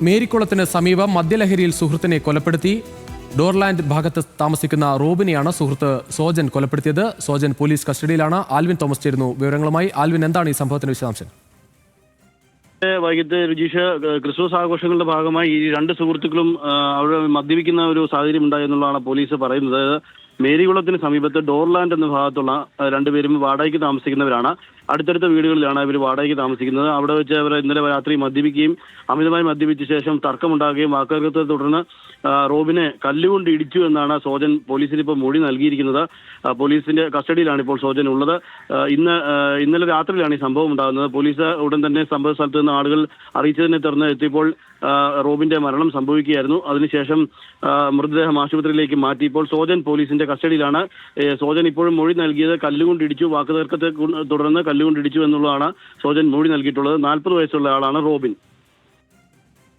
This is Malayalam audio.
മേരിക്കുളത്തിന് സമീപം മദ്യലഹരിയിൽ സുഹൃത്തിനെ കൊലപ്പെടുത്തി. ഡോർലാൻഡ് ഭാഗത്ത് താമസിക്കുന്ന റോബിനെയാണ് സുഹൃത്ത് സോജൻ കൊലപ്പെടുത്തിയത്. സോജൻ പോലീസ് കസ്റ്റഡിയിലാണ്. ആൽവിൻ തോമസ് ചേരുന്നു വിവരങ്ങളുമായി. ആൽവിൻ, എന്താണ് ഈ സംഭവത്തിന്റെ വിശദാംശം? വൈകിട്ട് രുചീഷ് ക്രിസ്മസ് ആഘോഷങ്ങളുടെ ഭാഗമായി ഈ രണ്ട് സുഹൃത്തുക്കളും അവിടെ മദ്യപിക്കുന്ന ഒരു സാഹചര്യം ഉണ്ടായെന്നുള്ളതാണ് പോലീസ് പറയുന്നത്. മേരികുളത്തിന് സമീപത്ത് ഡോർലാൻഡ് എന്ന ഭാഗത്തുള്ള രണ്ടുപേരും വാടകയ്ക്ക് താമസിക്കുന്നവരാണ്. അടുത്തടുത്ത വീടുകളിലാണ് ഇവർ വാടകയ്ക്ക് താമസിക്കുന്നത്. അവിടെ വെച്ച് അവർ ഇന്നലെ രാത്രി മദ്യപിക്കുകയും അമിതമായി മദ്യപിച്ച ശേഷം തർക്കമുണ്ടാകുകയും വാക്കുതർക്കത്തെ തുടർന്ന് റോബിനെ കല്ലുകൊണ്ട് ഇടിച്ചു എന്നാണ് സോജൻ പോലീസിന് ഇപ്പോൾ മൊഴി നൽകിയിരിക്കുന്നത്. പോലീസിന്റെ കസ്റ്റഡിയിലാണ് ഇപ്പോൾ സോജൻ ഉള്ളത്. ഇന്നലെ രാത്രിയിലാണ് ഈ സംഭവം ഉണ്ടാകുന്നത്. പോലീസ് ഉടൻ തന്നെ സംഭവ സ്ഥലത്ത് നിന്ന് ആളുകൾ അറിയിച്ചതിനെ തുടർന്ന് എത്തിയപ്പോൾ റോബിന്റെ മരണം സംഭവിക്കുകയായിരുന്നു. അതിനുശേഷം മൃതദേഹം ആശുപത്രിയിലേക്ക് മാറ്റി. ഇപ്പോൾ സോജൻ പോലീസിന്റെ കസ്റ്റഡിയിലാണ്. സോജൻ ഇപ്പോഴും മൊഴി നൽകിയത് കല്ലുകൊണ്ട് ഇടിച്ചു, വാക്കുതർക്കത്തെ തുടർന്ന് കല്ലുകൊണ്ട് ഇടിച്ചു എന്നുള്ളതാണ് സോജൻ മൊഴി നൽകിയിട്ടുള്ളത്. 40 വയസ്സുള്ള ആളാണ് റോബിൻ.